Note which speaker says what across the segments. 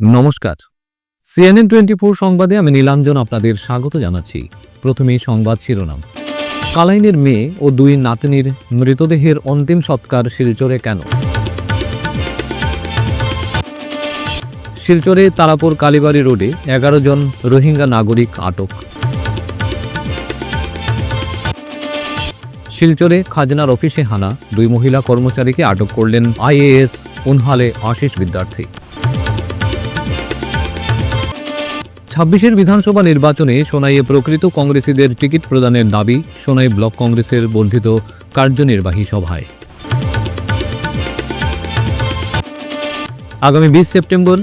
Speaker 1: নমস্কার, CNN 24 সংবাদে আমি নীলাঞ্জন আপনাদের স্বাগত জানাচ্ছি। প্রথমেই সংবাদ শিরোনাম। কালাইনের মেয়ে ও দুই নাতনির মৃতদেহের অন্তিম সৎকার শিলচরে কেন? শিলচরে তারাপুর কালীবাড়ি রোডে 11 জন রোহিঙ্গা নাগরিক আটক। শিলচরে খাজনার অফিসে হানা, দুই মহিলা কর্মচারীকে আটক করলেন IAS উনহালে আশিস বিদ্যার্থী। 26-এর বিধানসভা নির্বাচনে সোনাইয়ে প্রকৃত কংগ্রেসীদের টিকিট প্রদানের দাবি সোনাই ব্লক কংগ্রেসের বর্ধিত কার্যনির্বাহী সভায়। আগামী 20 সেপ্টেম্বর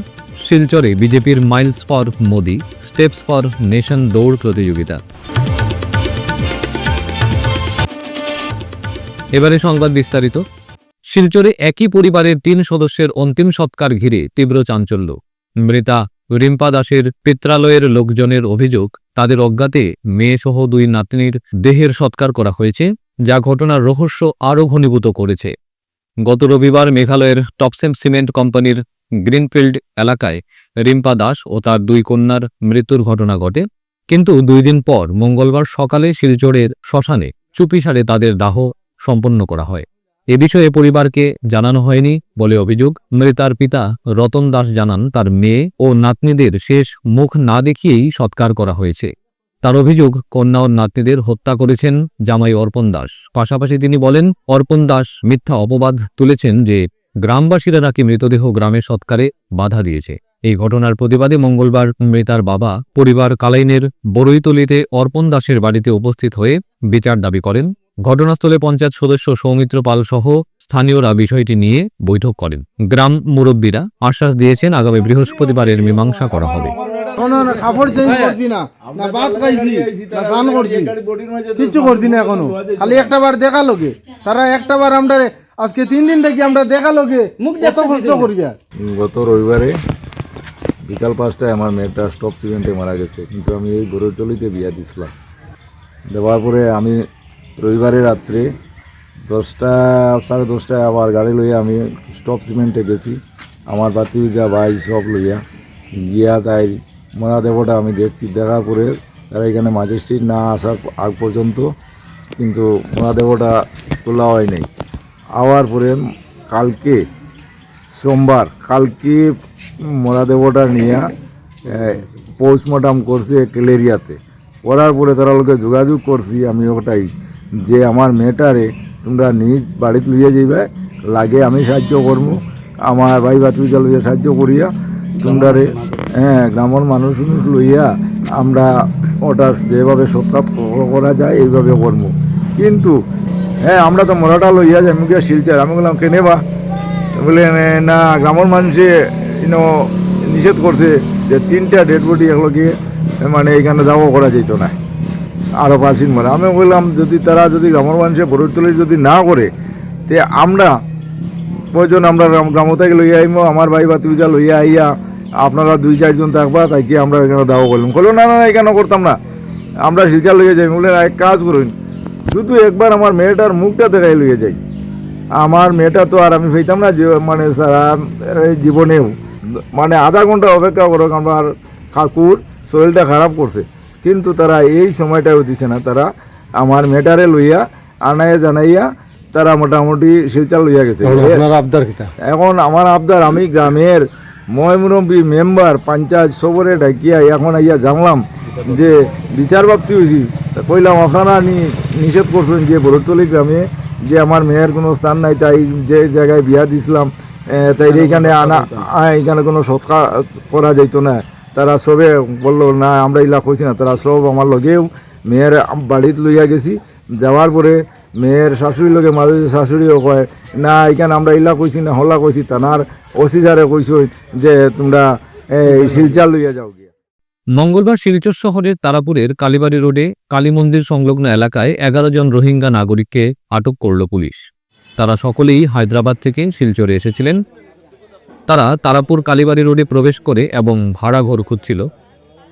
Speaker 1: শিলচরে বিজেপির Miles for Modi, steps for nation দৌড় প্রতিযোগিতা। এবারে সংবাদ বিস্তারিত। শিলচরে একই পরিবারের 3 সদস্যের অন্তিম সৎকার ঘিরে তীব্র চাঞ্চল্য। মৃতা রিম্পা দাসের পিত্রালয়ের লোকজনের অভিযোগ, তাদের অজ্ঞাতে মেয়েসহ দুই নাতনির দেহের সৎকার করা হয়েছে, যা ঘটনার রহস্য আরও ঘনীভূত করেছে। গত রবিবার মেঘালয়ের টপসেম সিমেন্ট কোম্পানির গ্রিনফিল্ড এলাকায় রিম্পা দাস ও তার দুই কন্যার মৃত্যুর ঘটনা ঘটে, কিন্তু 2 দিন পর মঙ্গলবার সকালে শিলচরের শ্মশানে চুপিসারে তাদের দাহ সম্পন্ন করা হয়। এ বিষয়ে পরিবারকে জানানো হয়নি বলে অভিযোগ। মৃতার পিতা রতন দাস জানান, তার মেয়ে ও নাতনিদের শেষ মুখ না দেখিয়েই সৎকার করা হয়েছে। তার অভিযোগ, কন্যা ও নাতনিদের হত্যা করেছেন জামাই অর্পণ দাস। পাশাপাশি তিনি বলেন, অর্পণ দাস মিথ্যা অপবাদ তুলেছেন যে গ্রামবাসীরা নাকি মৃতদেহ গ্রামে সৎকারে বাধা দিয়েছে। এই ঘটনার প্রতিবাদে মঙ্গলবার মৃতার বাবা পরিবার কালাইনের বড়ইতলিতে অর্পণ দাসের বাড়িতে উপস্থিত হয়ে বিচার দাবি করেন। ঘটনাস্থলে পঞ্চায়েত সদস্য সৌমিত্র পাল সহ স্থানীয়রা বিষয়টি নিয়ে বৈঠক করেন। গ্রাম মুরব্বীরা আশ্বাস দিয়েছেন, আগামী বৃহস্পতিবারের মীমাংসা করা হবে।
Speaker 2: খালি একটা বার দেখা লোকে তারা একটা বার আমরা আজকে 3 দিন থেকে আমরা দেখা লোকে এত কষ্ট করি।
Speaker 3: গত রবিবারে বিকাল 5টায় আমার মেয়েটা স্টপ সিমেন্টে মারা গেছে, কিন্তু আমি এই বড়ইতলিতে বিয়া দিছিলাম। দেওয়ার পরে আমি রবিবারে রাত্রে 10টা সাড়ে 10টায় আবার গাড়ি লইয়া আমি স্টপ সিমেন্টে গেছি। আমার ভাতিজা ভাই সব লইয়া গিয়া তাই মরাদেহটা আমি দেখছি। দেখার পরে তারা এখানে ম্যাজিস্ট্রেট না আসার আগ পর্যন্ত কিন্তু মরাদেহটা তোলা হয় নাই। আওয়ার পরে কালকে সোমবার কালকে মরাদেহটা নিয়ে পোস্টমর্টম করছে ক্যালেরিয়াতে। করার পরে তারা লোকে যোগাযোগ করছি আমি ওটাই যে আমার মেয়েটারে তোমরা নিজ বাড়িতে লইয়া যাইবে, লাগে আমি সাহায্য করবো, আমার ভাই ভাতিজা লইয়া সাহায্য করিয়া তোমরারে গ্রামের মানুষ লইয়া আমরা ওটা যেভাবে সৎকার করা যায় এইভাবে করবো। কিন্তু আমরা তো মরাটা লইয়া যাই মুখে শিলচার। আমি বললাম কেনে বা, বলে না গ্রামের মানুষে নিষেধ করছে যে 3টা ডেড বডি এগুলোকে মানে এখানে যাওয়া করা যেত না, আরও 5 দিন মানে। আমি বললাম যদি তারা যদি গ্রামের মানুষের বড়ইতলি যদি না করে তে আমরা প্রয়োজন আমরা গ্রাম থেকে লইয়া আইমো, আমার ভাই ভাতিজা লইয়া আইয়া আপনারা 2-4 জন থাকবা, তাই কি আমরা এখানে দাওয়া করলাম। বললো না না এখানে করতাম না, আমরা শিলচর লইয়া যাই। বলে এক কাজ করুন, শুধু একবার আমার মেয়েটার মুখটা দেখাই লইয়া যাই। আমার মেয়েটা তো আর আমি পেতাম না যে মানে সারা জীবনেও মানে আধা ঘন্টা অপেক্ষা করো, আমার কাকুর শরীরটা খারাপ করছে, কিন্তু তারা এই সময়টাও দিছে না। তারা আমার মেয়েটারে লইয়া আনাইয়া জানাইয়া তারা মোটামুটি শিলচর লইয়া গেছে। এখন আমার আবদার, আমি গ্রামের মুরব্বী মেম্বার পঞ্চায়েত সবরে ডাকিয়া এখন আইয়া জানলাম যে বিচার প্রাপ্তি হয়েছি। কইলাম আপনারা নিষেধ করছেন যে বড়ইতলি গ্রামে যে আমার মেয়ের কোনো স্থান নাই, তাই যে জায়গায় বিয়া দিছিলাম তাই এইখানে এখানে কোনো সৎকার করা যাইতো না। তারা সবে বললো না আমরা ইলা কইছি না, তারা সব আমার লগেও মেয়ের বাড়িতে লইয়া গেছি। যাওয়ার পরে মেয়ের শাশুড়ি লগে মাঝে শাশুড়িও কয় না এখানে আমরা ইলা কইছি না হলা কইছি, তানার অসিজারে কইস যে তোমরা শিলচর লইয়া যাও গিয়া।
Speaker 1: মঙ্গলবার শিলচর শহরের তারাপুরের কালীবাড়ি রোডে কালী মন্দির সংলগ্ন এলাকায় 11 জন রোহিঙ্গা নাগরিককে আটক করল পুলিশ। তারা সকলেই হায়দ্রাবাদ থেকে শিলচরে এসেছিলেন। তারা তারাপুর কালীবাড়ি রোডে প্রবেশ করে এবং ভাড়া ঘর খুঁজছিল।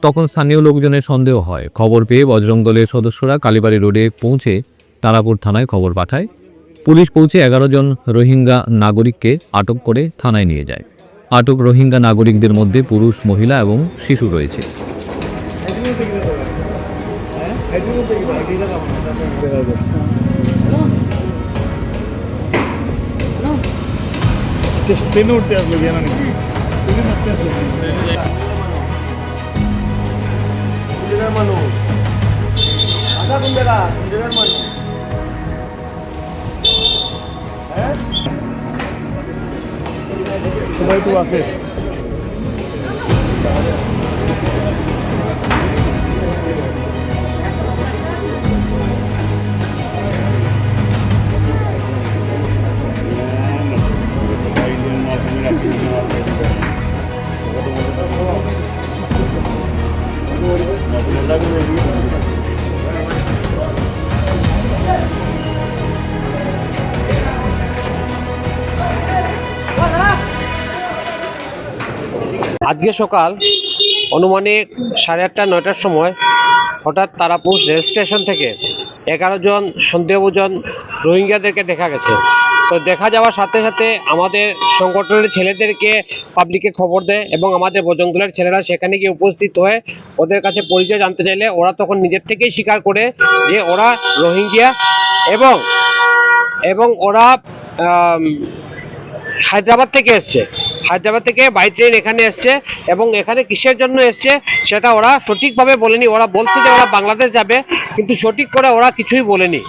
Speaker 1: তখন স্থানীয় লোকজনের সন্দেহ হয়। খবর পেয়ে বজরং দলের সদস্যরা কালীবাড়ি রোডে পৌঁছে তারাপুর থানায় খবর পাঠায়। পুলিশ পৌঁছে 11 জন রোহিঙ্গা নাগরিককে আটক করে থানায় নিয়ে যায়। আটক রোহিঙ্গা নাগরিকদের মধ্যে পুরুষ, মহিলা এবং শিশু রয়েছে।
Speaker 4: ट्रेन उठते असलो गेला नाही ट्रेन उठते असलो সবাই তো আছে
Speaker 5: আজকে সকাল অনুমানিক 8:30-9টার সময় হঠাৎ তারাপুর রেল স্টেশন থেকে 11 জন সন্দেহভাজন রোহিঙ্গাদেরকে দেখা গেছে। তো দেখা যাওয়ার সাথে সাথে আমাদের সংগঠনের ছেলেদেরকে পাবলিকে খবর দেয় এবং আমাদের বজরংদলের ছেলেরা সেখানে গিয়ে উপস্থিত হয়ে ওদের কাছে পরিচয় জানতে চাইলে ওরা তখন নিজের থেকেই স্বীকার করে যে ওরা রোহিঙ্গা এবং ওরা হায়দ্রাবাদ থেকে এসছে। হায়দ্রাবাদ থেকে বাই ট্রেন এখানে এসছে এবং এখানে কিসের জন্য এসছে সেটা ওরা সঠিকভাবে বলেনি। ওরা বলছে যে ওরা বাংলাদেশ যাবে, কিন্তু সঠিক করে ওরা কিছুই বলেনি।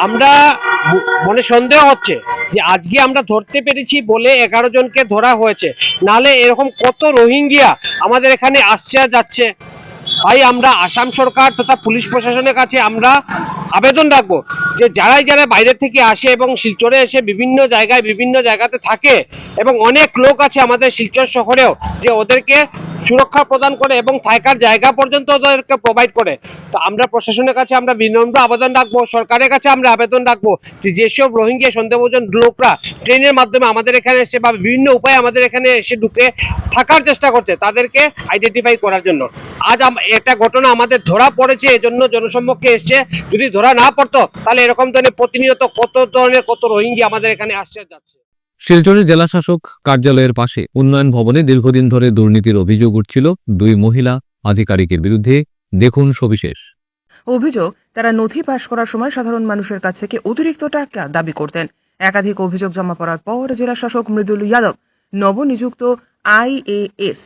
Speaker 5: আমরা মনে সন্দেহ হচ্ছে যে আজকে আমরা ধরতে পেরেছি বলে 11 জনকে ধরা হয়েছে, নালে এরকম কত রোহিঙ্গিয়া আমাদের এখানে আসছে আর যাচ্ছে। তাই আমরা আসাম সরকার তথা পুলিশ প্রশাসনের কাছে আমরা আবেদন রাখবো যে যারা বাইরে থেকে আসে এবং শিলচরে এসে বিভিন্ন জায়গাতে থাকে এবং অনেক লোক আছে আমাদের শিলচর শহরেও, যে ওদেরকে সুরক্ষা প্রদান করে এবং থাকার জায়গা পর্যন্ত ওদেরকে প্রোভাইড করে। তো আমরা প্রশাসনের কাছে আমরা বিনম্র আবেদন রাখবো, সরকারের কাছে আমরা আবেদন রাখবো যে যেসব রোহিঙ্গা সন্দেহভাজন লোকরা ট্রেনের মাধ্যমে আমাদের এখানে এসে বা বিভিন্ন উপায়ে আমাদের এখানে এসে ঢুকে থাকার চেষ্টা করছে তাদেরকে আইডেন্টিফাই করার জন্য। আজ একটা ঘটনা আমাদের ধরা পড়েছে, এজন্য জনসম্মুখে এসছে। যদি ধরা না পড়তো তাহলে এরকম ধরনের প্রতিনিয়ত কত রোহিঙ্গা আমাদের এখানে আসছে যাচ্ছে।
Speaker 1: শিলচরের জেলাশাসক কার্যালয়ের পাশে উন্নয়ন ভবনে দীর্ঘদিন ধরে দুর্নীতির অভিযোগ উঠছিল 2 মহিলা আধিকারিকের বিরুদ্ধে। দেখুন সবিশেষ।
Speaker 6: অভিযোগ, তারা নথি পাশ করার সময় সাধারণ মানুষের কাছ থেকে অতিরিক্ত টাকা দাবি করতেন। একাধিক অভিযোগ জমা পড়ার পর জেলাশাসক মৃদুল যাদব নবনিযুক্ত IAS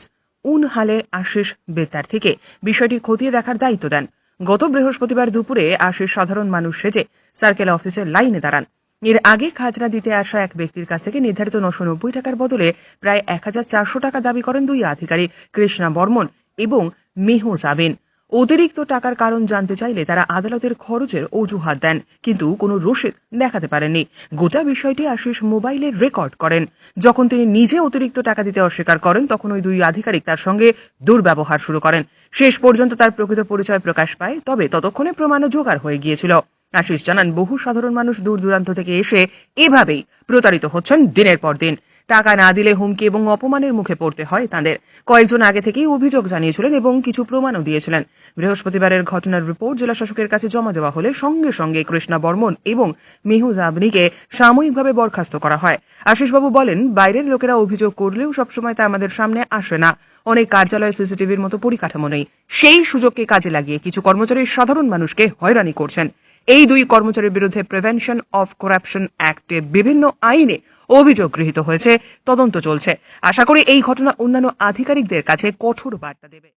Speaker 6: উনহালে আশিস বেতার থেকে বিষয়টি খতিয়ে দেখার দায়িত্ব দেন। গত বৃহস্পতিবার দুপুরে আশিস সাধারণ মানুষ সেজে সার্কেল অফিসের লাইনে দাঁড়ান। এর আগে খাজনা দিতে আসা এক ব্যক্তির কাছ থেকে নির্ধারিত 990 টাকার বদলে প্রায় 1400 টাকা দাবি করেন 2 আধিকারিক, কৃষ্ণা বর্মন এবং মেহজ আবিন। অতিরিক্ত টাকার কারণ জানতে চাইলে তারা আদালতের খরচের অজুহাত দেন, কিন্তু কোনো রসিদ দেখাতে পারেননি। গোটা বিষয়টি আশিস মোবাইলে রেকর্ড করেন। যখন তিনি নিজে অতিরিক্ত টাকা দিতে অস্বীকার করেন তখন ওই 2 আধিকারিক তার সঙ্গে দুর্ব্যবহার শুরু করেন। শেষ পর্যন্ত তার প্রকৃত পরিচয় প্রকাশ পায়, তবে ততক্ষণে প্রমাণও জোগাড় হয়ে গিয়েছিল। আশিস জানান, বহু সাধারণ মানুষ দূর দূরান্ত থেকে এসে এভাবেই প্রতারিত হচ্ছেন দিনের পর দিন। টাকা না দিলে হুমকি এবং অপমানের মুখে পড়তে হয় তাদের। কয়েকজন আগে থেকেই অভিযোগ জানিয়েছিলেন এবং কিছু প্রমাণও দিয়েছিলেন। বৃহস্পতিবারের ঘটনার রিপোর্ট জেলা শাসকের কাছে জমা দেওয়া হলে সঙ্গে সঙ্গে কৃষ্ণা বর্মন এবং মেহুজ আবনিকে সাময়িকভাবে বরখাস্ত করা হয়। আশিসবাবু বলেন, বাইরের লোকেরা অভিযোগ করলেও সবসময় তা আমাদের সামনে আসে না। অনেক কার্যালয়ে সিসিটিভির মতো পরিকাঠামো নেই। সেই সুযোগকে কাজে লাগিয়ে কিছু কর্মচারী সাধারণ মানুষকে হয়রানি করছেন। এই 2 কর্মচারীর বিরুদ্ধে প্রিভেনশন অফ করাপশন অ্যাক্টে বিভিন্ন আইনে অভিযোগ গৃহীত হয়েছে, তদন্ত চলছে। আশা করি এই ঘটনা অন্যান্য আধিকারিকদের কাছে কঠোর বার্তা দেবে।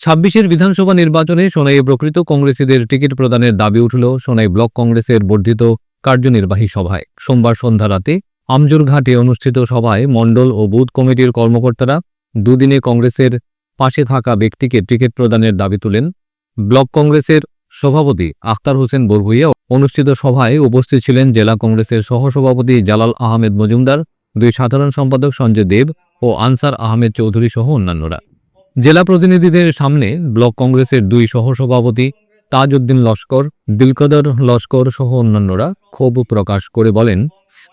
Speaker 1: 26-এর বিধানসভা নির্বাচনে সোনাইয়ে প্রকৃত কংগ্রেসীদের টিকিট প্রদানের দাবি উঠল সোনাই ব্লক কংগ্রেসের বর্ধিত কার্যনির্বাহী সভায়। সোমবার সন্ধ্যা রাতে আমজুরঘাটে অনুষ্ঠিত সভায় মণ্ডল ও বুথ কমিটির কর্মকর্তারা দুদিনে কংগ্রেসের পাশে থাকা ব্যক্তিকে টিকিট প্রদানের দাবি তুলেন। ব্লক কংগ্রেসের সভাপতি আখতার হোসেন বরভুইয়া। অনুষ্ঠিত সভায় উপস্থিত ছিলেন জেলা কংগ্রেসের সহসভাপতি জালাল আহমেদ মজুমদার, 2 সাধারণ সম্পাদক সঞ্জয় দেব ও আনসার আহমেদ চৌধুরী সহ অন্যান্যরা। জেলা প্রতিনিধিদের সামনে ব্লক কংগ্রেসের 2 সহসভাপতি তাজউদ্দিন লস্কর, দিলকদর লস্কর সহ অন্যান্যরা ক্ষোভ প্রকাশ করে বলেন,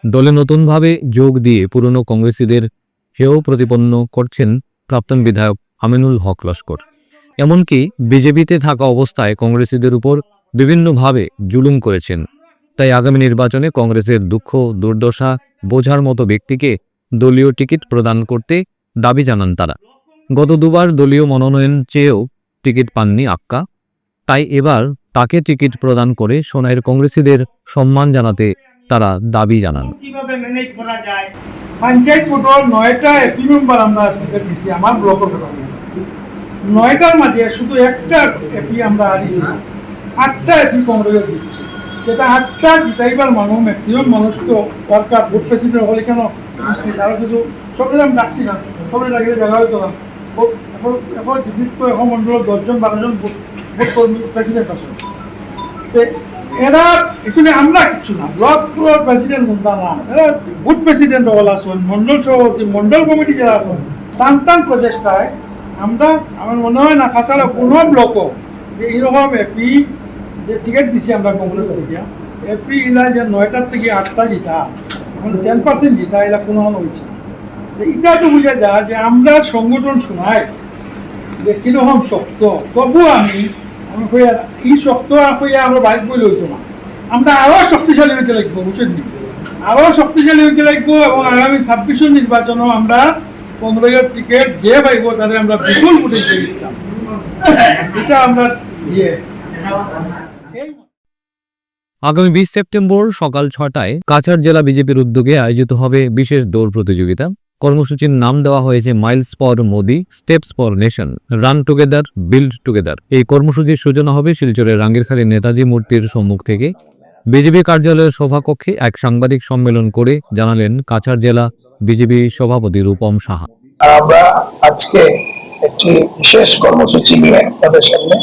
Speaker 1: দলে নতুনভাবে যোগ দিয়ে পুরনো কংগ্রেসীদের হেয় প্রতিপন্ন করছেন প্রাক্তন বিধায়ক আমিনুল হক লস্কর। এমনকি বিজেপিতে থাকা অবস্থায় কংগ্রেসীদের উপর বিভিন্নভাবে জুলুম করেছেন। তাই আগামী নির্বাচনে কংগ্রেসের দুঃখ দুর্দশা বোঝার মতো ব্যক্তিকে দলীয় টিকিট প্রদান করতে দাবি জানান তারা। গত দুবার দলীয় মনোনয়ন চেয়েও টিকিট পাননি আক্কা, তাই এবার তাকে টিকিট প্রদান করে সোনাইয়ের কংগ্রেসীদের সম্মান জানাতে তারা দাবি জানান।
Speaker 4: কিভাবে ম্যানেজ করা যায়?
Speaker 2: পঞ্চায়েত টোটাল 9টা এপি মেম্বার আমরা টিকিট দিছি আমার ব্লকের কথা বলছি। 9টার মাঝে শুধু একটা এপি আমরা হারিয়েছি, 8টা এপি কংগ্রেস দিচ্ছে। সেটা 8টা জিতাইবার মানুষ ম্যাক্সিমাম মানুষ তো ওয়ার্কার ভোট প্রেসিডেন্ট হলে কেন তারা শুধু সবাই আমি ডাকছি না, সবাই ডাকলে জায়গা হইতো না। এখন দিদিত্ব এখন মন্ডলের 10জন 12জন ভোট কর্মী প্রেসিডেন্ট আছে। এরা এখানে আমরা কিছু না, ব্লক প্রেসিডেন্ট বলতাম না, এরা বুথ প্রেসিডেন্ট হল আসুন, মন্ডল সভাপতি, মন্ডল কমিটি যারা আসুন, টান প্রচেষ্টায় আমরা আমার মনে হয় না কাছাড়া কোনো ব্লকও যে এইরকম এপি যে টিকিট দিছি আমরা কংগ্রেস থেকে, এপি ইলা যে 9টার থেকে 8টা জিতা, এখন 10% জিতা এলা কোনো হয়েছে। এটা তো বোঝা যায় যে আমরা সংগঠন শোনাই যে কিরকম শক্ত, তবু আমি এই শক্ত হইয়া আমরা বাইক বই লইতো না, আমরা আরো শক্তিশালী হইতে লাগবো, বুঝছেন, আরো শক্তিশালী হইতে লাগবো। এবং আগামী 26 নির্বাচনও আমরা কংগ্রেসের টিকিট যে পাইব তাদের আমরা বিপুল ভোটে জিতে দিতাম। এটা আমরা
Speaker 1: আগামী 20 সেপ্টেম্বর সকাল 6টায় কাছাড় জেলা বিজেপির উদ্যোগে আয়োজিত হবে বিশেষ দৌড় প্রতিযোগিতা। কর্মসূচির নাম দেওয়া হয়েছে Miles for Modi, steps for nation, run together, build together. এই কর্মসূচির সূচনা হবে শিলচরের রাঙ্গিরখালী নেতাজি মূর্তির সম্মুখ থেকে। বিজেপি কার্যালয়ের সভাকক্ষে এক সাংবাদিক সম্মেলন করে জানালেন কাছাড় জেলা বিজেপি সভাপতি রূপম সাহা।
Speaker 7: আমরা আজকে একটি বিশেষ কর্মসূচি নিয়ে আপনাদের সামনে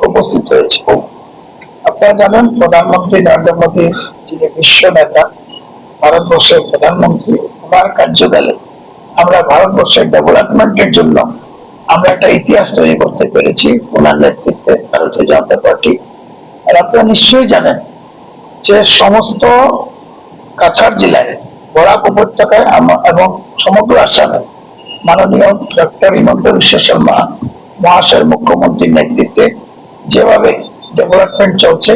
Speaker 7: উপস্থিত হয়েছি। আপনারা জানেন প্রধানমন্ত্রী নরেন্দ্র মোদী, যিনি বিশ্ব নেতা, ভারতবর্ষের প্রধানমন্ত্রী, ওনার কার্যকালে আমরা ভারতবর্ষের ডেভেলপমেন্টের জন্য আমরা একটা ইতিহাস তৈরি করতে পেরেছি ওনার নেতৃত্বে ভারতীয় জনতা পার্টি। আর আপনারা নিশ্চয়ই জানেন যে সমস্ত কাছাড় জেলায়, বরাক উপত্যকায় এবং সমগ্র আসামে মাননীয় ডক্টর হিমন্ত বিশ্ব শর্মা মহাশয়ের মুখ্যমন্ত্রীর নেতৃত্বে যেভাবে ডেভেলপমেন্ট চলছে,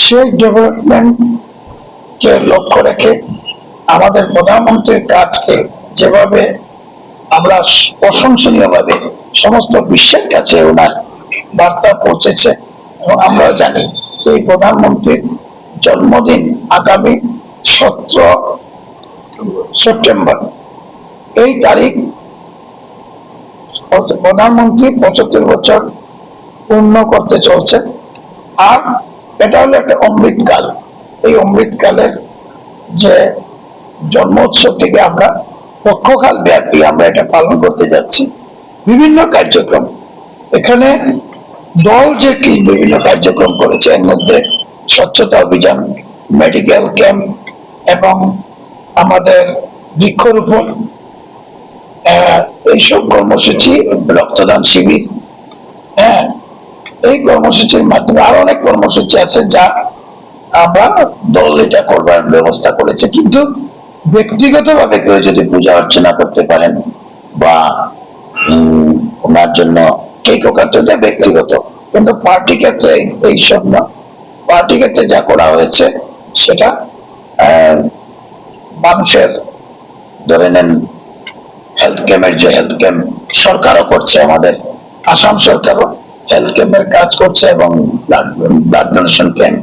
Speaker 7: সেই ডেভেলপমেন্টকে লক্ষ্য রেখে আমাদের প্রধানমন্ত্রীর কাজকে যেভাবে আমরা প্রশংসনীয়ভাবে সমস্ত বিশ্বের কাছে ওনার বার্তা পৌঁছেছে। এবং আমরাও জানি এই প্রধানমন্ত্রীর জন্মদিন আগামী 17 সেপ্টেম্বর। এই তারিখ প্রধানমন্ত্রী 75 বছর পূর্ণ করতে চলছে। আর এটা হলো একটা অমৃতকাল। এই অমৃতকালের যে জন্ম উৎসবটিকে আমরা পক্ষকাল ব্যাপী আমরা এটা পালন করতে যাচ্ছি। বিভিন্ন কার্যক্রম এখানে দল যে কি বিভিন্ন কার্যক্রম করেছে, এর মধ্যে স্বচ্ছতা অভিযান, মেডিকেল ক্যাম্প এবং আমাদের বৃক্ষরোপণ, এইসব কর্মসূচি, রক্তদান শিবির, এই কর্মসূচির মাধ্যমে আরো অনেক কর্মসূচি আছে যা আমরা দল এটা করবার ব্যবস্থা করেছে। কিন্তু ব্যক্তিগতভাবে কেউ যদি পূজা অর্চনা করতে পারেন বা ওনার জন্য কেক কাটতে, ব্যক্তিগত, কিন্তু পার্টি ক্ষেত্রে এইসব না। পার্টি ক্ষেত্রে যা করা হয়েছে সেটা মানুষের, ধরে নেন হেলথ ক্যাম্পের, যে হেলথ ক্যাম্প সরকারও করছে, আমাদের আসাম সরকারও হেলথ ক্যাম্পের কাজ করছে এবং ব্লাড ডোনেশন ক্যাম্প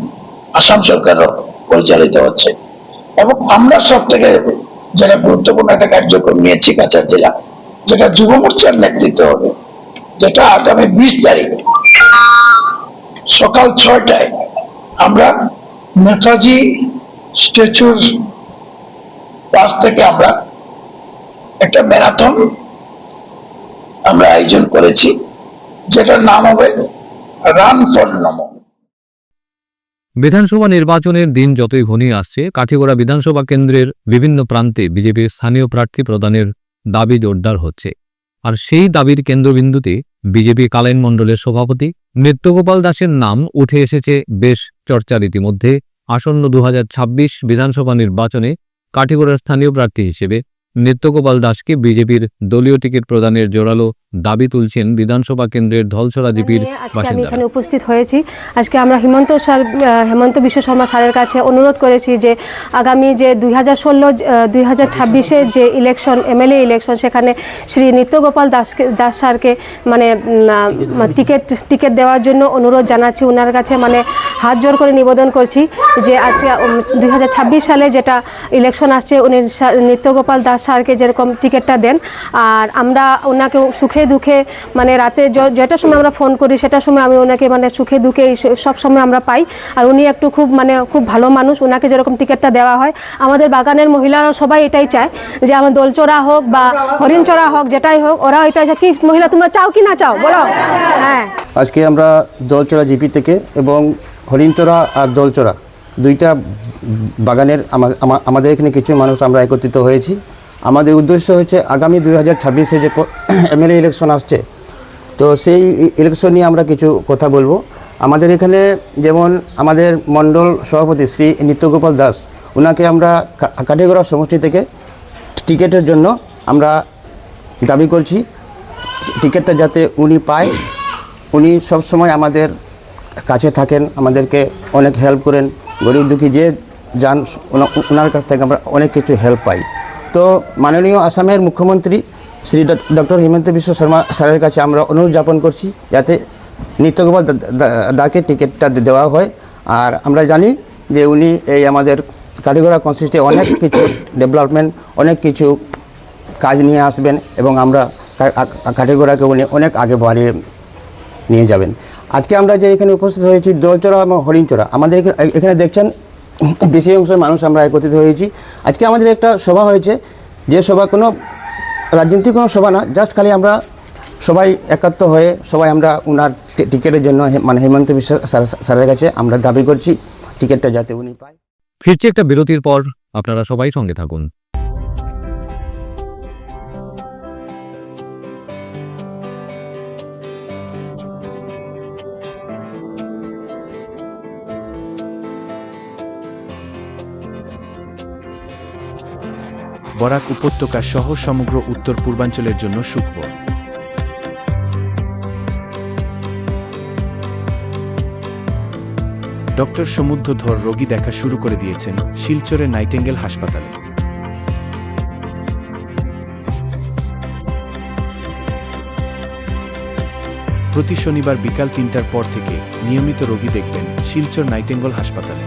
Speaker 7: আসাম সরকারও পরিচালিত হচ্ছে। এবং আমরা সব থেকে যেটা গুরুত্বপূর্ণ একটা কার্যক্রম নিয়েছি কাছাড় জেলা, যেটা যুব মোর্চার নেতৃত্ব হবে, যেটা আগামী 20 তারিখ সকাল 6টায় আমরা নেতাজি স্ট্যাচুর পাশ থেকে আমরা একটা ম্যারাথন আমরা আয়োজন করেছি, যেটার নাম হবে রান ফর নমো।
Speaker 1: বিধানসভা নির্বাচনের দিন যতই ঘনিয়ে আসছে, কাঠিগড়া বিধানসভা কেন্দ্রের বিভিন্ন প্রান্তে বিজেপির স্থানীয় প্রার্থী প্রদানের দাবি জোরদার হচ্ছে। আর সেই দাবির কেন্দ্রবিন্দুতে বিজেপি কালাইন মণ্ডলের সভাপতি নৃত্যগোপাল দাসের নাম উঠে এসেছে বেশ চর্চার ইতিমধ্যে। আসন্ন 2026 বিধানসভা নির্বাচনে কাঠিগড়ার স্থানীয় প্রার্থী হিসেবে নৃত্যগোপাল দাসকে বিজেপির দলীয় টিকিট প্রদানের জোরালো দাবি তুলছেন বিধানসভা কেন্দ্রের ধলছড়া জিপির
Speaker 8: আজকে আমি
Speaker 1: বাসিন্দারা।
Speaker 8: এখানে উপস্থিত হয়েছি। আজকে আমরা হেমন্ত বিশ্ব শর্মা স্যারের কাছে অনুরোধ করেছি যে আগামী যে 2026 যে ইলেকশন এমএলএ ইলেকশন, সেখানে শ্রী নিত্যগোপাল দাস স্যারকে মানে টিকিট দেওয়ার জন্য অনুরোধ জানাচ্ছি ওনার কাছে, মানে হাত জোর করে নিবেদন করছি যে আজকে 2026 সালে যেটা ইলেকশন আসছে উনি নিত্যগোপাল দাস স্যারকে যেরকম টিকিটটা দেন। আর আমরা ওনাকে সুখে দুঃখে মানে রাতে যেটা সময় আমরা ফোন করি সেটার সময় আমি ওনাকে মানে সুখে দুঃখে সব সময় আমরা পাই। আর উনি একটু খুব ভালো মানুষ, ওনাকে যেরকম টিকিটটা দেওয়া হয় আমাদের বাগানের মহিলারা সবাই এটাই চায় যে আমার দোলচড়া হোক বা হরিণচড়া হোক যেটাই হোক, ওরা এটাই চায়। কি মহিলা তোমরা চাও কি না চাও বলো? হ্যাঁ,
Speaker 9: আজকে আমরা দোলচড়া জিপি থেকে এবং হরিণচড়া আর দোলচড়া দুইটা বাগানের আমাদের এখানে কিছু মানুষ আমরা একত্রিত হয়েছি। আমাদের উদ্দেশ্য হচ্ছে আগামী 2026 যে এমএলএ ইলেকশন আসছে, তো সেই ইলেকশন নিয়ে আমরা কিছু কথা বলবো। আমাদের এখানে যেমন আমাদের মণ্ডল সভাপতি শ্রী নিত্যগোপাল দাস, ওনাকে আমরা কাঠিগড়া সমষ্টি থেকে টিকিটের জন্য আমরা দাবি করছি। টিকিটটা যাতে উনি পায়, উনি সবসময় আমাদের কাছে থাকেন, আমাদেরকে অনেক হেল্প করেন। গরিব দুঃখী যে যান ওনার কাছ থেকে আমরা অনেক কিছু হেল্প পাই। তো মাননীয় আসামের মুখ্যমন্ত্রী শ্রী ডক্টর হিমন্ত বিশ্ব শর্মা স্যারের কাছে আমরা অনুরোধ জ্ঞাপন করছি যাতে নিত্যগোপাল দাকে টিকিটটা দেওয়া হয়। আর আমরা জানি যে উনি এই আমাদের কাঠিগড়া কনস্টিটিউয়েন্সিতে অনেক কিছু ডেভেলপমেন্ট, অনেক কিছু কাজ নিয়ে আসবেন এবং আমরা কাঠিগড়াকে উনি অনেক আগে বাড়িয়ে নিয়ে যাবেন। আজকে আমরা যে এখানে উপস্থিত হয়েছি দোলচড়া এবং হরিণচড়া, আমাদের এখানে দেখছেন বেশি অংশের মানুষ আমরা একত্রিত হয়েছি। আজকে আমাদের একটা সভা হয়েছে, যে সভা কোনো রাজনৈতিক কোনো সভা না, জাস্ট খালি আমরা সবাই একাত্ম হয়ে সবাই আমরা ওনার টিকিটের জন্য মানে হেমন্ত বিশ্ব স্যারের কাছে আমরা দাবি করছি টিকিটটা যাতে উনি পায়।
Speaker 1: ফিরছি একটা বিরতির পর, আপনারা সবাই সঙ্গে থাকুন।
Speaker 10: বরাক উপত্যকা সহ সমগ্র উত্তর পূর্বাঞ্চলের জন্য সুখবর। ডক্টর সমুদ্র ধর রোগী দেখা শুরু করে দিয়েছেন শিলচরের নাইটেঙ্গেল হাসপাতালে। প্রতি শনিবার বিকাল 3টার পর থেকে নিয়মিত রোগী দেখবেন শিলচর নাইটেঙ্গেল হাসপাতালে।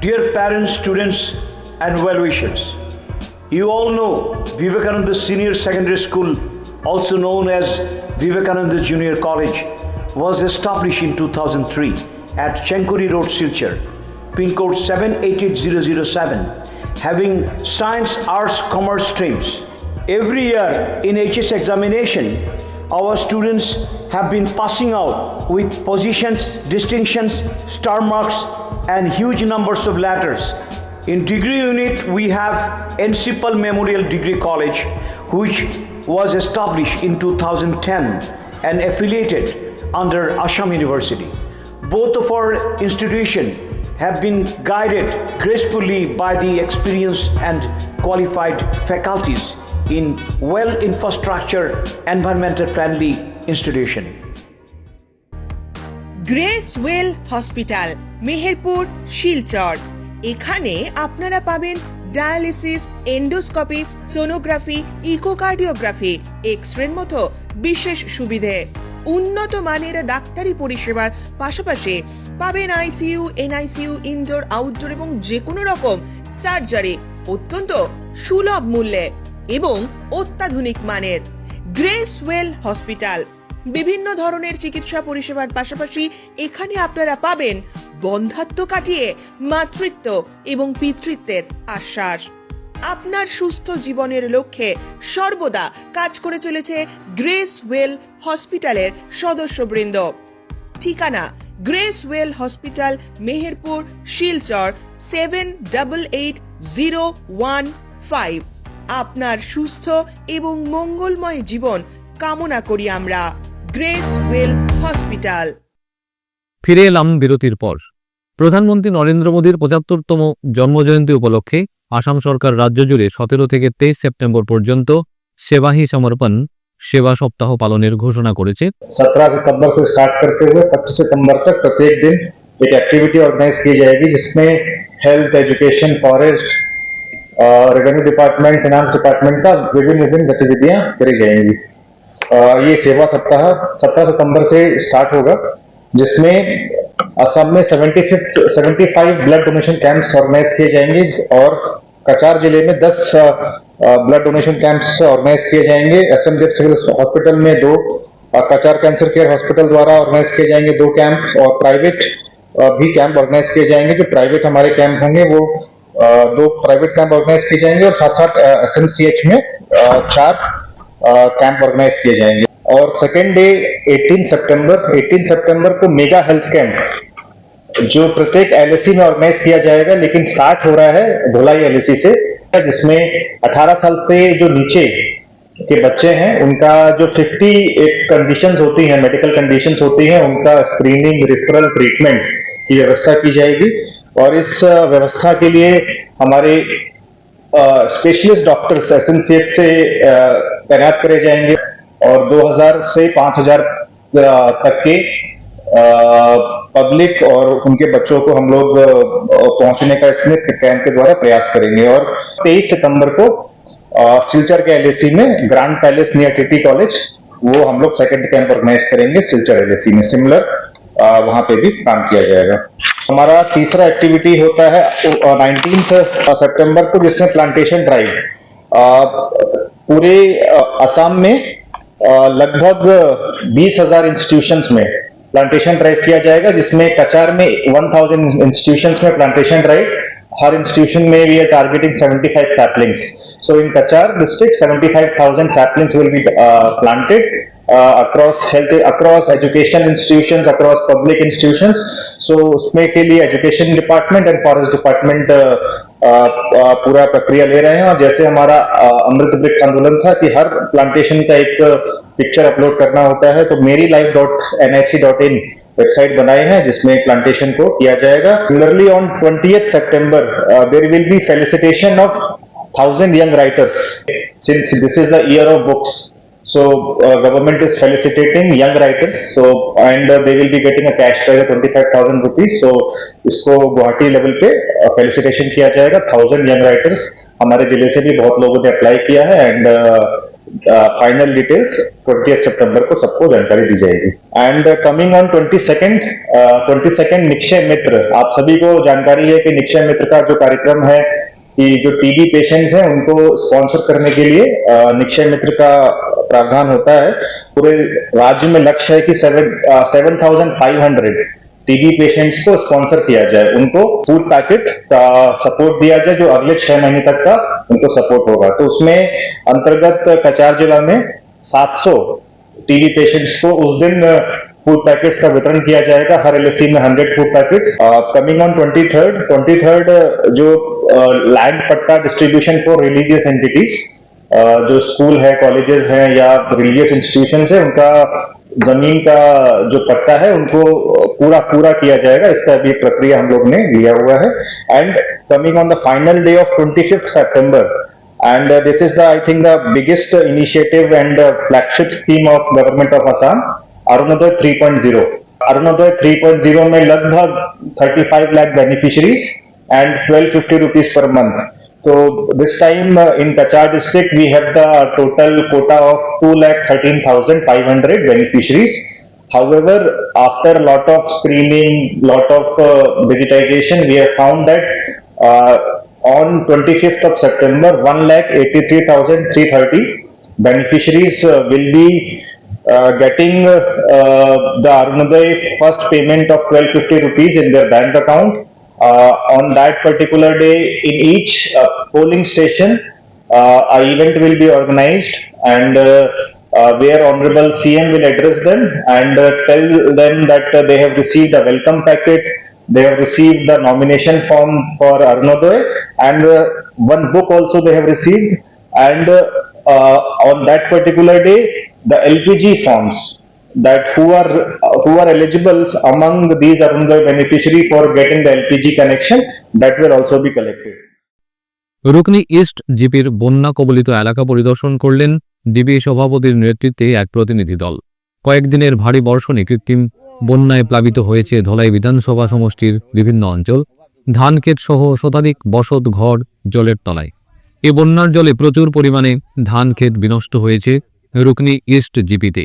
Speaker 11: Dear parents, students and well-wishers, you all know Vivekananda Senior Secondary School, also known as Vivekananda Junior College, was established in 2003 at Chenkuri Road, Silchar, pin code 788007, having science, arts, commerce streams. Every year in HS examination, our students have been passing out with positions, distinctions, star marks, and huge numbers of letters. In degree unit, we have Encipal Memorial Degree College, which was established in 2010 and affiliated under Assam University. Both of our institutions have been guided gracefully by the experienced and qualified faculties in well infrastructure, environmental friendly institution.
Speaker 6: Grace well hospital, Meherpur, Silchar. এখানে আপনারা পাবেন dialysis, endoscopy, sonography, echocardiography, এক্স-রের মতো বিশেষ সুবিধে। উন্নত মানের ডাক্তারি পরিষেবার পাশাপাশি পাবেন আইসিইউ, এনআইসিইউ, ইনডোর, আউটডোর এবং যে কোনো রকম সার্জারি অত্যন্ত সুলভ মূল্যে এবং অত্যাধুনিক মানের। গ্রেস ওয়েল হসপিটাল বিভিন্ন ধরনের চিকিৎসা পরিষেবার পাশাপাশি এখানে আপনারা পাবেন বন্ধ্যাত্ব কাটিয়ে মাতৃত্ব এবং পিতৃত্বের আশ্বাস। আপনার সুস্থ জীবনের লক্ষ্যে সর্বদা কাজ করে চলেছে গ্রেস ওয়েল হসপিটালের সদস্যবৃন্দ। ঠিকানা grace well hospital, Meherpur, Silchar 788015। আপনার সুস্থ এবং মঙ্গলময় জীবন কামনা করি আমরা। Grace well hospital.
Speaker 1: ফিরে এলাম বিরতির পর। প্রধানমন্ত্রী নরেন্দ্র মোদীর ৭৫তম জন্মজয়ন্তী উপলক্ষে আসাম সরকার রাজ্য জুড়ে ১৭ থেকে ২৩ সেপ্টেম্বর পর্যন্ত সেবা হি সমর্পণ সেবা সপ্তাহ পালনের ঘোষণা করেছে।
Speaker 12: 17 सितंबर से स्टार्ट करते हुए 25 सितंबर तक प्रत्येक दिन एक एक्टिविटी ऑर्गेनाइज की जाएगी, जिसमें health, education, forest, revenue department, finance department का विभिन्न गतिविधियां करी जाएंगी। ये सेवा सप्ताह 17 सितंबर से स्टार्ट होगा, जिसमें असम में 75 ब्लड डोनेशन कैंप्स ऑर्गेनाइज किए जाएंगे और कचार जिले में 10 ब्लड डोनेशन कैंप्स ऑर्गेनाइज किए जाएंगे। एसएमजेड सिविल हॉस्पिटल में 2, कचार कैंसर केयर हॉस्पिटल द्वारा ऑर्गेनाइज किए जाएंगे 2 कैंप, और प्राइवेट भी कैंप ऑर्गेनाइज किए जाएंगे। जो प्राइवेट हमारे कैंप होंगे वो 2 प्राइवेट कैंप ऑर्गेनाइज किए जाएंगे, और साथ साथ एसएमसीएच में 4 कैंप ऑर्गेनाइज किए जाएंगे। और सेकेंड डे 18 सितंबर को मेगा हेल्थ कैंप जो प्रत्येक एलएसी में ऑर्गेनाइज किया जाएगा, लेकिन स्टार्ट हो रहा है ढोलाई एलएसी से, जिसमें 18 साल से जो नीचे के बच्चे हैं उनका जो 58 कंडीशंस होती हैं, मेडिकल कंडीशंस होती हैं, उनका स्क्रीनिंग, रेफरल, ट्रीटमेंट की व्यवस्था की जाएगी। और इस व्यवस्था के लिए हमारे स्पेशलिस्ट डॉक्टर्स एसएमसीएच से तैनात करे जाएंगे, और 2000 से 5000 तक के पब्लिक और उनके बच्चों को हम लोग पहुंचने का इसमें कैंप के द्वारा प्रयास करेंगे। और 23 सितंबर को सिलचर के एलएसी में grand palace near TT college, वो हम लोग सेकंड कैंप ऑर्गेनाइज करेंगे सिलचर एलएसी में। सिमिलर वहां पे भी काम किया जाएगा। हमारा तीसरा एक्टिविटी होता है 19 सितंबर को, जिसमें प्लांटेशन ड्राइव। पूरे असम में लगभग 20,000 इंस्टीट्यूशंस में प्लांटेशन ड्राइव किया जाएगा, जिसमें कचार में 1000 इंस्टीट्यूशंस में प्लांटेशन ड्राइव। हर इंस्टीट्यूशन में we are targeting 75 saplings. So in Kachar district 75,000 saplings will be planted across education institutions, across public institutions. So उसमें के लिए education department and forest department पूरा प्रक्रिया ले रहे हैं। और जैसे हमारा अमृत वृक्ष आंदोलन था कि हर प्लांटेशन का एक पिक्चर अपलोड करना होता है, तो meri-life.nic.in वेबसाइट बनाए हैं, जिसमें प्लांटेशन को किया जाएगा। Similarly on 20th September there will be felicitation of 1000 young writers, since this is the year of books. So government is felicitating young writers, and they will be getting a cash prize of 25,000 rupees. So इसको Guwahati level पे felicitation किया जाएगा। 1000 young writers हमारे जिले से भी बहुत लोगों ने अप्लाई किया है, एंड फाइनल डिटेल्स 20th सितंबर को सबको जानकारी दी जाएगी। And coming on 22nd Nikshay Mitra, आप सभी को जानकारी है कि निक्षय मित्र का जो कार्यक्रम है कि जो टीबी पेशेंट्स हैं उनको स्पॉन्सर करने के लिए निक्षय मित्र का प्रावधान होता है। पूरे राज्य में लक्ष्य है कि 7,500 टीबी पेशेंट्स को स्पॉन्सर किया जाए, उनको फूड पैकेट का सपोर्ट दिया जाए, जो अगले 6 महीने तक का उनको सपोर्ट होगा। तो उसमें अंतर्गत कचार जिला में 700 टीबी पेशेंट्स को उस दिन फूड पैकेट्स का वितरण किया जाएगा, हर एलएसी में 100 food packets. Coming on 23rd जो लैंड पट्टा डिस्ट्रीब्यूशन फॉर रिलीजियस एंटिटीज, जो स्कूल है, कॉलेजेस हैं या रिलीजियस इंस्टीट्यूशंस है, उनका जमीन का जो पट्टा है उनको पूरा किया जाएगा। इसका भी प्रक्रिया हम लोग ने लिया हुआ है। And coming on the final day of 25th September, and this is the I think the biggest initiative and flagship scheme of government of Assam, Arunoday 3.0। Arunoday 3.0 में लगभग 35 lakh beneficiaries and 1250 rupees per month. So this time in Kachar district we have the total quota of 2,13,500 beneficiaries. However, after a lot of screening, lot of digitization, we have found that on 25th of September 1,83,330 beneficiaries will be getting the Arunodaya first payment of 1250 rupees in their bank account On that particular day, in each polling station, an event will be organized, and where Honorable CM will address them and tell them that they have received a welcome packet, they have received the nomination form for Arnodoy, and one book also they have received, and on that particular day, the LPG forms, that who are eligible among these Arnodoy beneficiary for getting the LPG connection, that will also be collected.
Speaker 1: Rukni east জিপির বন্যা কবলিত এলাকা পরিদর্শন করলেন DB সভাপতির নেতৃত্বে এক প্রতিনিধি দল। কয়েকদিনের ভারী বর্ষণে কৃত্রিম বন্যায় প্লাবিত হয়েছে ধলাই বিধানসভা সমষ্টির বিভিন্ন অঞ্চল, ধানক্ষেত সহ শতাধিক বসত ঘর জলের তলায়। এ বন্যার জলে প্রচুর পরিমাণে ধানক্ষেত বিনষ্ট হয়েছে রুকনি ইস্ট জিপিতে।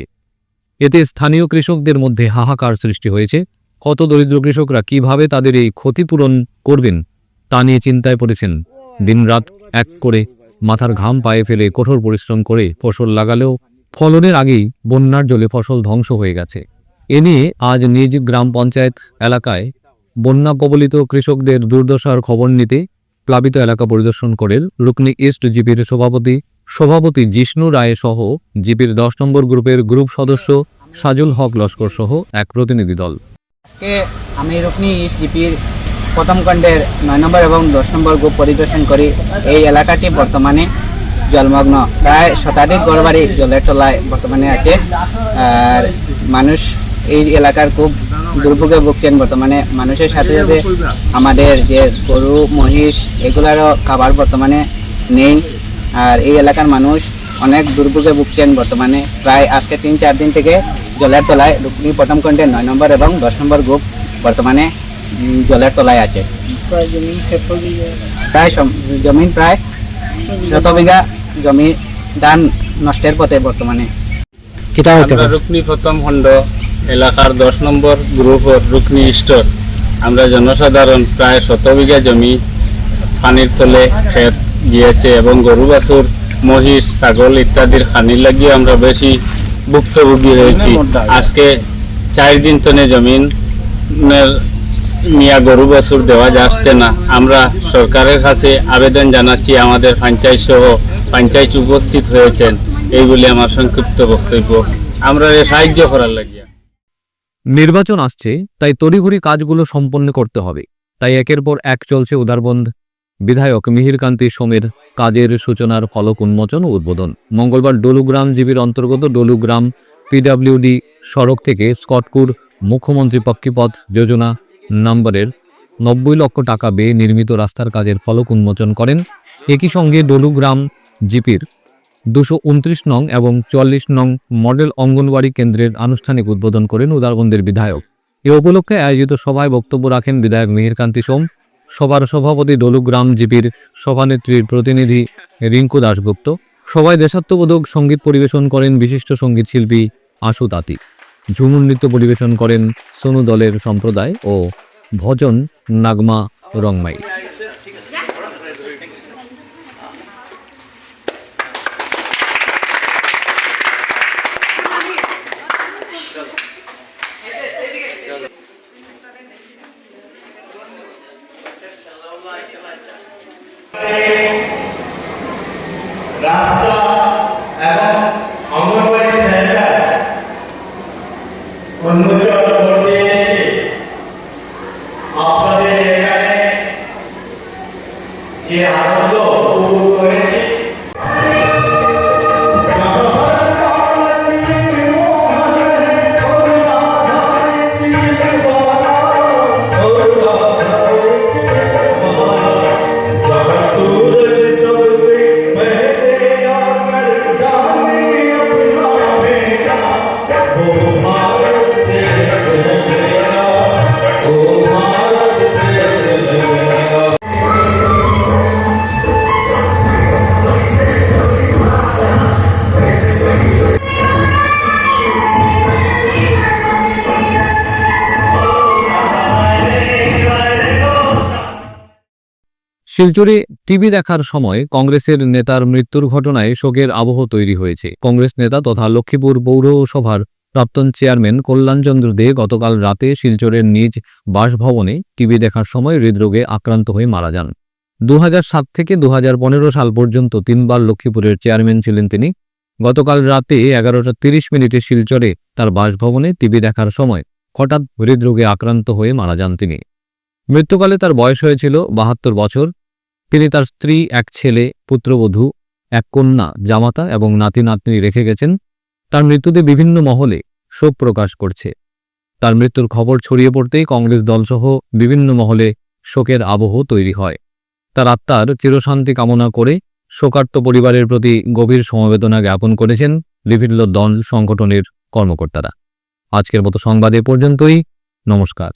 Speaker 1: এতে স্থানীয় কৃষকদের মধ্যে হাহাকার সৃষ্টি হয়েছে। কত দরিদ্র কৃষকরা কিভাবে তাদের এই ক্ষতিপূরণ করবেন তা নিয়ে চিন্তায় পড়েছেন। দিনরাত এক করে মাথার ঘাম পায়ে ফেলে কঠোর পরিশ্রম করে ফসল লাগালেও ফলনের আগেই বন্যার জলে ফসল ধ্বংস হয়ে গেছে। এ নিয়ে আজ নিজ গ্রাম পঞ্চায়েত এলাকায় বন্যা কবলিত কৃষকদের দুর্দশার খবর নিতে প্লাবিত এলাকা পরিদর্শন করেন রুকনি ইস্ট জিপির সভাপতি জিষ্ণু রায় সহ জিপির 10 নম্বর গ্রুপের গ্রুপ সদস্য সাজুল হক লস্কর সহ এক প্রতিনিধি দল।
Speaker 13: আজকে আমি রুকনি ইস্ট জিপির প্রথম খণ্ডের 9 নম্বর এবং 10 নম্বর গ্রুপ পরিদর্শন করি। এই এলাকাটি বর্তমানে জলমগ্ন, প্রায় শতাধিক ঘরবাড়ি জলের তলায় বর্তমানে আছে। আর মানুষ এই এলাকার খুব দুর্ভোগে ভুগছেন বর্তমানে। মানুষের সাথে সাথে আমাদের যে গরু মহিষ এগুলারও খাবার বর্তমানে নেই। আর এই এলাকার মানুষ অনেক দুর্ভোগে ভুগছেন বর্তমানে। প্রায় আজকে 3-4 দিন থেকে জলের তলায় রুকনি প্রথম খণ্ডের 9 নম্বর এবং 10 নম্বর গ্রুপ বর্তমানে জলের তলায় আছে। প্রায় জমিন প্রায় 100 বিঘা জমি ধান নষ্টের পথে বর্তমানে।
Speaker 14: আমরা রুকনি প্রথম খণ্ড এলাকার 10 নম্বর গ্রুপ রুকনি স্টোর, আমরা জনসাধারণ প্রায় 100 বিঘা জমি পানির তলে ক্ষেত গিয়েছে এবং গরু বাছুর মহিষ ছাগল ইত্যাদির হানি লাগিয়ে আমরা বেশি ভুক্তভোগী হয়েছি। আজকে 4 দিন তনে জমিন মিয়া গরু বাছুর দেওয়া যাচ্ছে না। আমরা সরকারের কাছে আবেদন জানাচ্ছি, আমাদের পঞ্চায়েত সহ পঞ্চায়েত উপস্থিত হয়েছেন, এই বলে আমার সংক্ষিপ্ত বক্তব্য। আমরা সাহায্য করার লাগিয়া।
Speaker 1: নির্বাচন আসছে, তাই তড়িঘড়ি কাজগুলো সম্পন্ন করতে হবে। তাই একের পর এক চলছে উদারবন্দ বিধায়ক মিহিরকান্তি সোমের কাজের সূচনার ফলক উন্মোচন ও উদ্বোধন। মঙ্গলবার ডলুগ্রাম জিবির অন্তর্গত ডলুগ্রাম পিডব্লিউডি সড়ক থেকে স্কটকুর মুখ্যমন্ত্রী পক্ষীপথ যোজনা নম্বরের 90 লক্ষ টাকা ব্যয়ে নির্মিত রাস্তার কাজের ফলক উন্মোচন করেন। একই সঙ্গে ডলুগ্রাম জিপির 229 নং এবং 44 নং মডেল অঙ্গনওয়াড়ি কেন্দ্রের আনুষ্ঠানিক উদ্বোধন করেন উদারবন্দের বিধায়ক। এ উপলক্ষে আয়োজিত সভায় বক্তব্য রাখেন বিধায়ক মিহিরকান্তি সোম। সভার সভাপতি ডলুগ্রাম জিপির সভানেত্রীর প্রতিনিধি রিঙ্কু দাশগুপ্ত। সভায় দেশাত্মবোধক সঙ্গীত পরিবেশন করেন বিশিষ্ট সঙ্গীত শিল্পী আশু তাঁতি। ঝুমুর নৃত্য পরিবেশন করেন সোনু দলের সম্প্রদায় ও ভজন নাগমা রংমাই।
Speaker 15: রাস্তা এবং অঙ্গনওয়াড়ি সেন্টার উন্মোচন করতে এসে আপনাদের এখানে যে আনন্দ উপভোগ করেছি,
Speaker 1: শিলচরে টিভি দেখার সময় কংগ্রেসের নেতার মৃত্যুর ঘটনায় শোকের আবহ তৈরি হয়েছে। কংগ্রেস নেতা তথা লক্ষ্মীপুর পৌরসভার প্রাক্তন চেয়ারম্যান কল্যাণচন্দ্র দে গতকাল রাতে শিলচরের নিজ বাসভবনে টিভি দেখার সময় হৃদরোগে আক্রান্ত হয়ে মারা যান। 2007 থেকে 2015 সাল পর্যন্ত 3 বার লক্ষ্মীপুরের চেয়ারম্যান ছিলেন তিনি। গতকাল রাতে 11:30 শিলচরে তার বাসভবনে টিভি দেখার সময় হঠাৎ হৃদরোগে আক্রান্ত হয়ে মারা যান তিনি। মৃত্যুকালে তার বয়স হয়েছিল 72 বছর। তিনি তার স্ত্রী, এক ছেলে, পুত্রবধূ, এক কন্যা, জামাতা এবং নাতি নাতনি রেখে গেছেন। তার মৃত্যুতে বিভিন্ন মহলে শোক প্রকাশ করছে। তার মৃত্যুর খবর ছড়িয়ে পড়তেই কংগ্রেস দলসহ বিভিন্ন মহলে শোকের আবহ তৈরি হয়। তার আত্মার চিরশান্তি কামনা করে শোকার্ত পরিবারের প্রতি গভীর সমবেদনা জ্ঞাপন করেছেন বিভিন্ন দল সংগঠনের কর্মকর্তারা। আজকের মতো সংবাদ এ পর্যন্তই। নমস্কার।